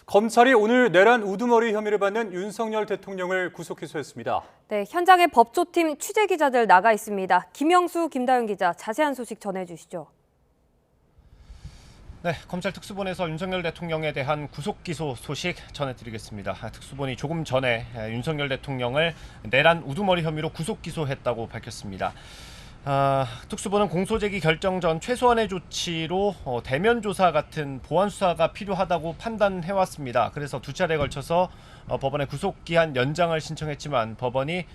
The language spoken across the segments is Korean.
검찰이 오늘 내란 우두머리 혐의를 받는 윤석열 대통령을 구속 기소했습니다. 네, 현장에 법조팀 취재 기자들 나가 있습니다. 김영수, 김다윤 기자, 자세한 소식 전해주시죠. 네, 검찰 특수본에서 윤석열 대통령에 대한 구속 기소 소식 전해드리겠습니다. 특수본이 조금 전에 윤석열 대통령을 내란 우두머리 혐의로 구속 기소했다고 밝혔습니다. 특수본은 공소제기 결정 전 최소한의 조치로 대면 조사 같은 보완 수사가 필요하다고 판단해왔습니다. 그래서 두 차례에 걸쳐서 법원에 구속기한 연장을 신청했지만 법원이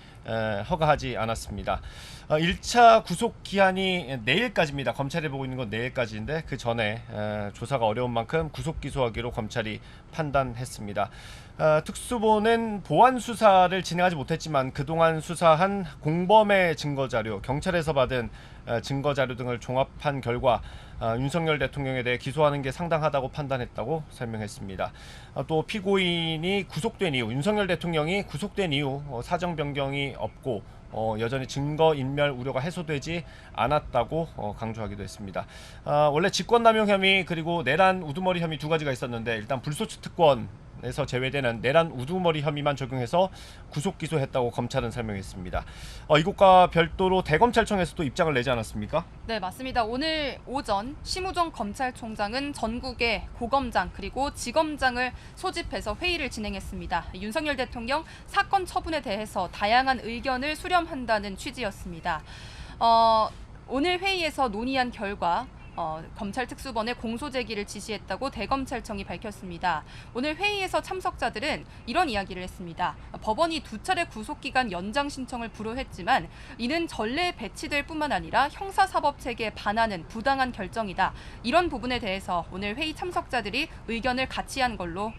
허가하지 않았습니다. 1차 구속기한이 내일까지입니다. 검찰이 보고 있는 건 내일까지인데 그 전에 조사가 어려운 만큼 구속기소하기로 검찰이 판단했습니다. 특수본은 보완 수사를 진행하지 못했지만 그동안 수사한 공범의 증거자료, 경찰에서 받은 증거자료 등을 종합한 결과 윤석열 대통령에 대해 기소하는 게 상당하다고 판단했다고 설명했습니다. 또 피고인이 구속된 이후, 윤석열 대통령이 구속된 이후 사정 변경이 없고 여전히 증거인멸 우려가 해소되지 않았다고 강조하기도 했습니다. 원래 직권남용 혐의 그리고 내란 우두머리 혐의 두 가지가 있었는데 일단 불소추 특권에서 제외되는 내란 우두머리 혐의만 적용해서 구속 기소했다고 검찰은 설명했습니다. 이것과 별도로 대검찰청에서도 입장을 내지 않았습니까? 네, 맞습니다. 오늘 오전 심우정 검찰총장은 전국의 고검장 그리고 지검장을 소집해서 회의를 진행했습니다. 윤석열 대통령 사건 처분에 대해서 다양한 의견을 수렴한다는 취지였습니다. 오늘 회의에서 논의한 결과 검찰 특수본에 공소 제기를 지시했다고 대검찰청이 밝혔습니다. 오늘 회의에서 참석자들은 이런 이야기를 했습니다. 법원이 두 차례 구속기간 연장 신청을 불허했지만 이는 전례에 배치될 뿐만 아니라 형사사법체계에 반하는 부당한 결정이다. 이런 부분에 대해서 오늘 회의 참석자들이 의견을 같이 한 걸로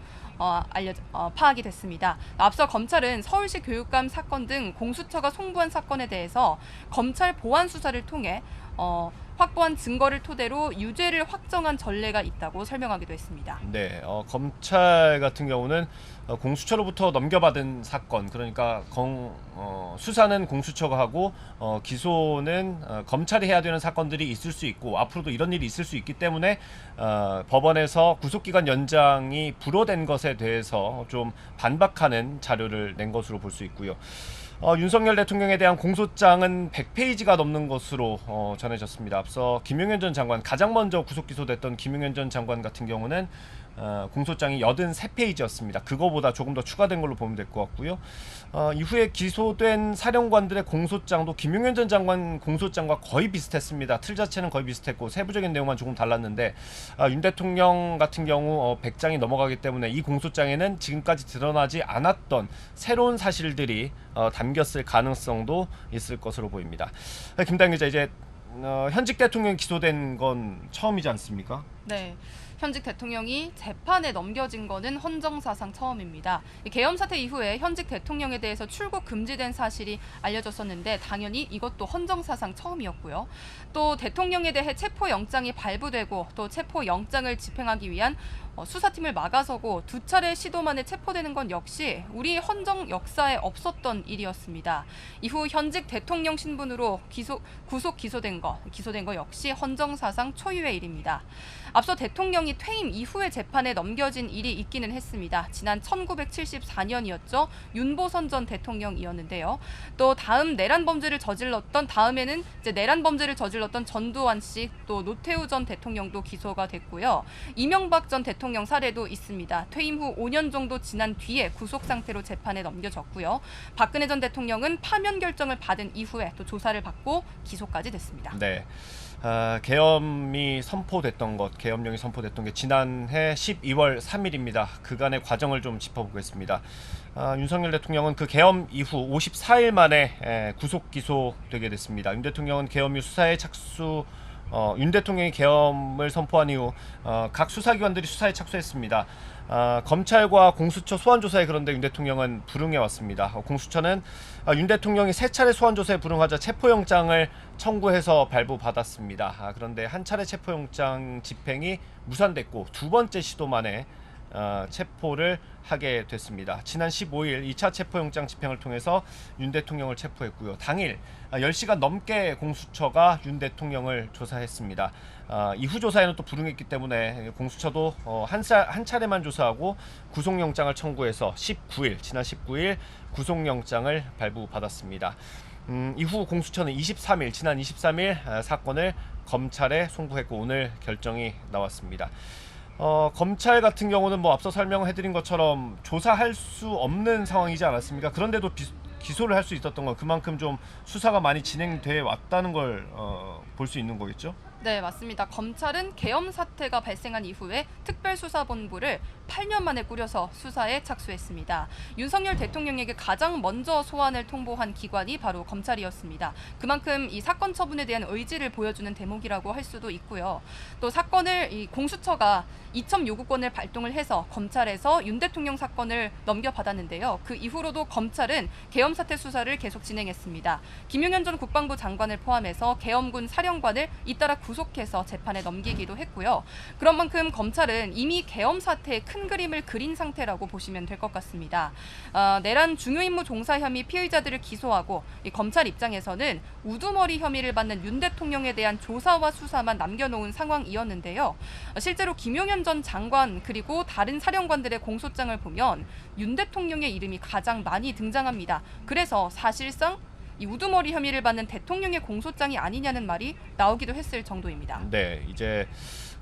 파악이 됐습니다. 앞서 검찰은 서울시 교육감 사건 등 공수처가 송부한 사건에 대해서 검찰 보완 수사를 통해 확보한 증거를 토대로 유죄를 확정한 전례가 있다고 설명하기도 했습니다. 네, 검찰 같은 경우는 공수처로부터 넘겨받은 사건, 그러니까 수사는 공수처가 하고 기소는 검찰이 해야 되는 사건들이 있을 수 있고 앞으로도 이런 일이 있을 수 있기 때문에 법원에서 구속기간 연장이 불허된 것에 대해서 좀 반박하는 자료를 낸 것으로 볼 수 있고요. 윤석열 대통령에 대한 공소장은 100페이지가 넘는 것으로 전해졌습니다. 앞서 김용현 전 장관, 가장 먼저 구속 기소됐던 김용현 전 장관 같은 경우는 공소장이 83페이지였습니다. 그거보다 조금 더 추가된 걸로 보면 될 것 같고요. 이후에 기소된 사령관들의 공소장도 김용현 전 장관 공소장과 거의 비슷했습니다. 틀 자체는 거의 비슷했고 세부적인 내용만 조금 달랐는데 윤 대통령 같은 경우 100장이 넘어가기 때문에 이 공소장에는 지금까지 드러나지 않았던 새로운 사실들이 담겼을 가능성도 있을 것으로 보입니다. 김다윤 기자, 이제 현직 대통령이 기소된 건 처음이지 않습니까? 네. 현직 대통령이 재판에 넘겨진 것은 헌정사상 처음입니다. 계엄 사태 이후에 현직 대통령에 대해서 출국 금지된 사실이 알려졌었는데 당연히 이것도 헌정사상 처음이었고요. 또 대통령에 대해 체포영장이 발부되고 또 체포영장을 집행하기 위한 수사팀을 막아서고 두 차례 시도 만에 체포되는 건 역시 우리 헌정 역사에 없었던 일이었습니다. 이후 현직 대통령 신분으로 구속 기소된 거 역시 헌정사상 초유의 일입니다. 앞서 대통령이 퇴임 이후에 재판에 넘겨진 일이 있기는 했습니다. 지난 1974년이었죠. 윤보선 전 대통령이었는데요. 또 다음에는 내란 범죄를 저질렀던 전두환 씨, 또 노태우 전 대통령도 기소가 됐고요. 이명박 전 대통령 사례도 있습니다. 퇴임 후 5년 정도 지난 뒤에 구속 상태로 재판에 넘겨졌고요. 박근혜 전 대통령은 파면 결정을 받은 이후에 또 조사를 받고 기소까지 됐습니다. 네. 계엄령이 선포됐던 게 지난해 12월 3일입니다. 그간의 과정을 좀 짚어보겠습니다. 윤석열 대통령은 그 계엄 이후 54일 만에 구속 기소되게 됐습니다. 윤 대통령은 계엄 이후 수사에 윤 대통령이 계엄을 선포한 이후 각 수사기관들이 수사에 착수했습니다. 검찰과 공수처 소환조사에 그런데 윤 대통령은 불응해왔습니다. 공수처는 윤 대통령이 세 차례 소환조사에 불응하자 체포영장을 청구해서 발부받았습니다. 그런데 한 차례 체포영장 집행이 무산됐고 두 번째 시도 만에 체포를 하게 됐습니다. 지난 15일 2차 체포영장 집행을 통해서 윤 대통령을 체포했고요. 당일 10시간 넘게 공수처가 윤 대통령을 조사했습니다. 이후 조사에는 또 불응했기 때문에 공수처도 한 차례만 조사하고 구속영장을 청구해서 지난 19일 구속영장을 발부받았습니다. 이후 공수처는 지난 23일 사건을 검찰에 송부했고 오늘 결정이 나왔습니다. 검찰 같은 경우는 뭐 앞서 설명해드린 것처럼 조사할 수 없는 상황이지 않았습니까? 그런데도 기소를 할 수 있었던 건 그만큼 좀 수사가 많이 진행돼 왔다는 걸 볼 수 있는 거겠죠? 네, 맞습니다. 검찰은 계엄 사태가 발생한 이후에 특별수사본부를 8년 만에 꾸려서 수사에 착수했습니다. 윤석열 대통령에게 가장 먼저 소환을 통보한 기관이 바로 검찰이었습니다. 그만큼 이 사건 처분에 대한 의지를 보여주는 대목이라고 할 수도 있고요. 또 사건을 이 공수처가 이첩 요구권을 발동을 해서 검찰에서 윤 대통령 사건을 넘겨받았는데요. 그 이후로도 검찰은 계엄 사태 수사를 계속 진행했습니다. 김용현 전 국방부 장관을 포함해서 계엄군 사령관을 잇따라 구속해서 재판에 넘기기도 했고요. 그런 만큼 검찰은 이미 계엄 사태의 큰 그림을 그린 상태라고 보시면 될 것 같습니다. 내란 중요임무 종사 혐의 피의자들을 기소하고 이 검찰 입장에서는 우두머리 혐의를 받는 윤 대통령에 대한 조사와 수사만 남겨놓은 상황이었는데요. 실제로 김용현 전 장관 그리고 다른 사령관들의 공소장을 보면 윤 대통령의 이름이 가장 많이 등장합니다. 그래서 사실상 이 우두머리 혐의를 받는 대통령의 공소장이 아니냐는 말이 나오기도 했을 정도입니다. 네, 이제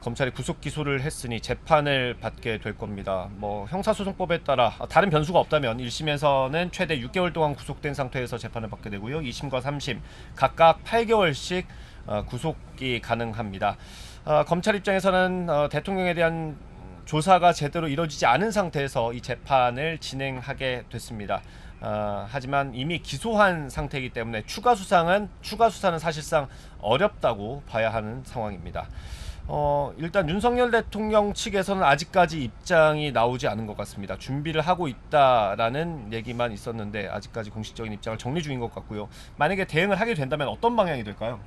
검찰이 구속 기소를 했으니 재판을 받게 될 겁니다. 뭐 형사소송법에 따라 다른 변수가 없다면 1심에서는 최대 6개월 동안 구속된 상태에서 재판을 받게 되고요. 2심과 3심 각각 8개월씩 구속이 가능합니다. 검찰 입장에서는 대통령에 대한 조사가 제대로 이루어지지 않은 상태에서 이 재판을 진행하게 됐습니다. 하지만 이미 기소한 상태이기 때문에 추가 수사는 사실상 어렵다고 봐야 하는 상황입니다. 일단 윤석열 대통령 측에서는 아직까지 입장이 나오지 않은 것 같습니다. 준비를 하고 있다라는 얘기만 있었는데 아직까지 공식적인 입장을 정리 중인 것 같고요. 만약에 대응을 하게 된다면 어떤 방향이 될까요?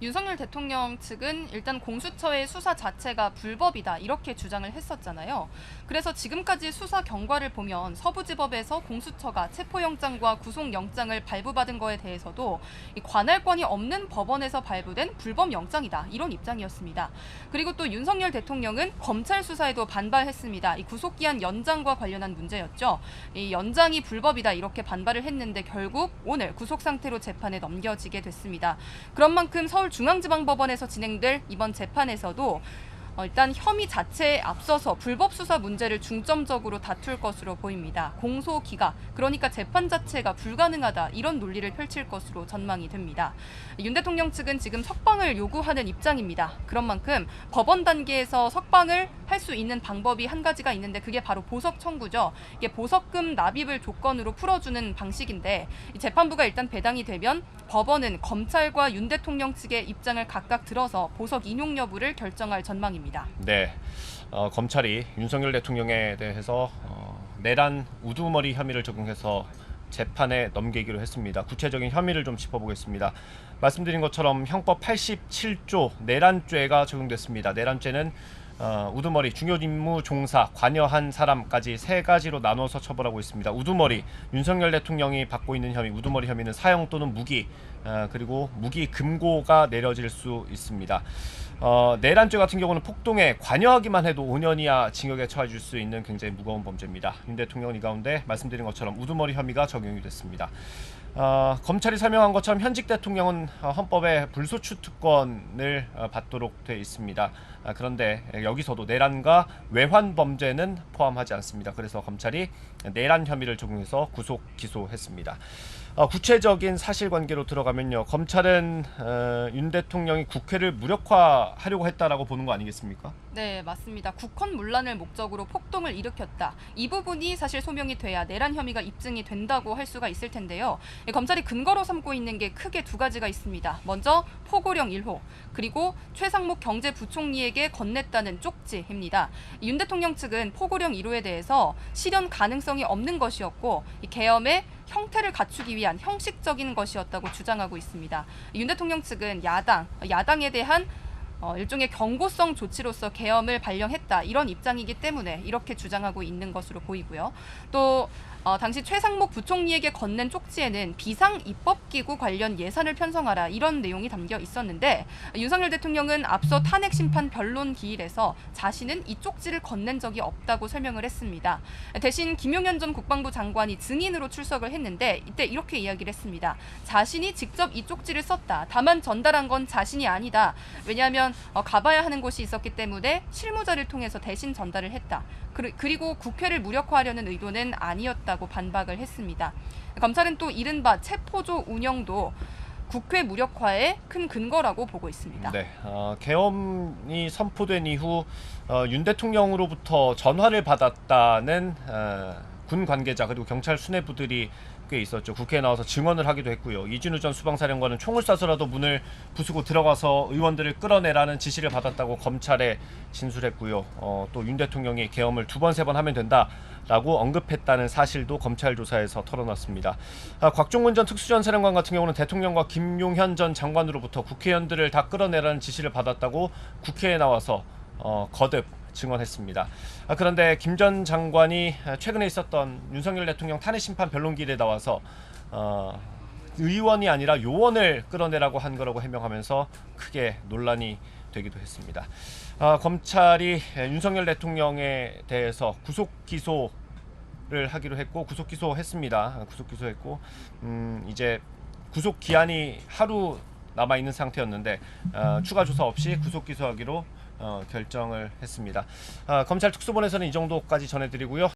윤석열 대통령 측은 일단 공수처의 수사 자체가 불법이다 이렇게 주장을 했었잖아요. 그래서 지금까지 수사 경과를 보면 서부지법에서 공수처가 체포영장과 구속영장을 발부받은 거에 대해서도 이 관할권이 없는 법원에서 발부된 불법영장이다 이런 입장이었습니다. 그리고 또 윤석열 대통령은 검찰 수사에도 반발했습니다. 이 구속기한 연장과 관련한 문제였죠. 이 연장이 불법이다 이렇게 반발을 했는데 결국 오늘 구속 상태로 재판에 넘겨지게 됐습니다. 그런 만큼 서울중앙지방법원에서 진행될 이번 재판에서도 일단 혐의 자체에 앞서서 불법 수사 문제를 중점적으로 다툴 것으로 보입니다. 공소 기각, 그러니까 재판 자체가 불가능하다 이런 논리를 펼칠 것으로 전망이 됩니다. 윤 대통령 측은 지금 석방을 요구하는 입장입니다. 그런 만큼 법원 단계에서 석방을 할 수 있는 방법이 한 가지가 있는데 그게 바로 보석 청구죠. 이게 보석금 납입을 조건으로 풀어주는 방식인데 이 재판부가 일단 배당이 되면 법원은 검찰과 윤 대통령 측의 입장을 각각 들어서 보석 인용 여부를 결정할 전망입니다. 네, 검찰이 윤석열 대통령에 대해서 내란 우두머리 혐의를 적용해서 재판에 넘기기로 했습니다. 구체적인 혐의를 좀 짚어보겠습니다. 말씀드린 것처럼 형법 87조 내란죄가 적용됐습니다. 내란죄는 우두머리, 중요임무 종사, 관여한 사람까지 세 가지로 나눠서 처벌하고 있습니다. 우두머리, 윤석열 대통령이 받고 있는 혐의, 우두머리 혐의는 사형 또는 무기, 그리고 무기 금고가 내려질 수 있습니다. 내란죄 같은 경우는 폭동에 관여하기만 해도 5년 이하 징역에 처해질 수 있는 굉장히 무거운 범죄입니다. 윤 대통령은 이 가운데 말씀드린 것처럼 우두머리 혐의가 적용이 됐습니다. 검찰이 설명한 것처럼 현직 대통령은 헌법에 불소추 특권을 받도록 돼 있습니다. 그런데 여기서도 내란과 외환 범죄는 포함하지 않습니다. 그래서 검찰이 내란 혐의를 적용해서 구속 기소했습니다. 구체적인 사실관계로 들어가면요, 검찰은 윤 대통령이 국회를 무력화하려고 했다라고 보는 거 아니겠습니까? 네, 맞습니다. 국헌 문란을 목적으로 폭동을 일으켰다. 이 부분이 사실 소명이 돼야 내란 혐의가 입증이 된다고 할 수가 있을 텐데요. 검찰이 근거로 삼고 있는 게 크게 두 가지가 있습니다. 먼저 포고령 1호, 그리고 최상목 경제부총리에게 건넸다는 쪽지입니다. 윤 대통령 측은 포고령 1호에 대해서 실현 가능성이 없는 것이었고 이 계엄의 형태를 갖추기 위한 형식적인 것이었다고 주장하고 있습니다. 윤 대통령 측은 야당에 대한 일종의 경고성 조치로서 계엄을 발령했다 이런 입장이기 때문에 이렇게 주장하고 있는 것으로 보이고요. 또 당시 최상목 부총리에게 건넨 쪽지에는 비상 입법기구 관련 예산을 편성하라 이런 내용이 담겨 있었는데 윤석열 대통령은 앞서 탄핵 심판 변론 기일에서 자신은 이 쪽지를 건넨 적이 없다고 설명을 했습니다. 대신 김용현 전 국방부 장관이 증인으로 출석을 했는데 이때 이렇게 이야기를 했습니다. 자신이 직접 이 쪽지를 썼다. 다만 전달한 건 자신이 아니다. 왜냐하면 가봐야 하는 곳이 있었기 때문에 실무자를 통해서 대신 전달을 했다. 그리고 국회를 무력화하려는 의도는 아니었다고 반박을 했습니다. 검찰은 또 이른바 체포조 운영도 국회 무력화의 큰 근거라고 보고 있습니다. 네, 계엄이 선포된 이후 윤 대통령으로부터 전화를 받았다는 군 관계자 그리고 경찰 수뇌부들이 꽤 있었죠. 국회에 나와서 증언을 하기도 했고요. 이진우 전 수방사령관은 총을 쏴서라도 문을 부수고 들어가서 의원들을 끌어내라는 지시를 받았다고 검찰에 진술했고요. 또 윤 대통령이 계엄을 2번, 3번 하면 된다라고 언급했다는 사실도 검찰 조사에서 털어놨습니다. 곽종문 전 특수전사령관 같은 경우는 대통령과 김용현 전 장관으로부터 국회의원들을 다 끌어내라는 지시를 받았다고 국회에 나와서 거듭 증언했습니다. 그런데 김 전 장관이 최근에 있었던 윤석열 대통령 탄핵 심판 변론기일에 나와서 의원이 아니라 요원을 끌어내라고 한 거라고 해명하면서 크게 논란이 되기도 했습니다. 검찰이 윤석열 대통령에 대해서 구속 기소를 하기로 했고 구속 기소했습니다. 구속 기소했고 이제 구속 기한이 하루 남아 있는 상태였는데 추가 조사 없이 구속 기소하기로 결정을 했습니다. 검찰 특수본에서는 이 정도까지 전해드리고요.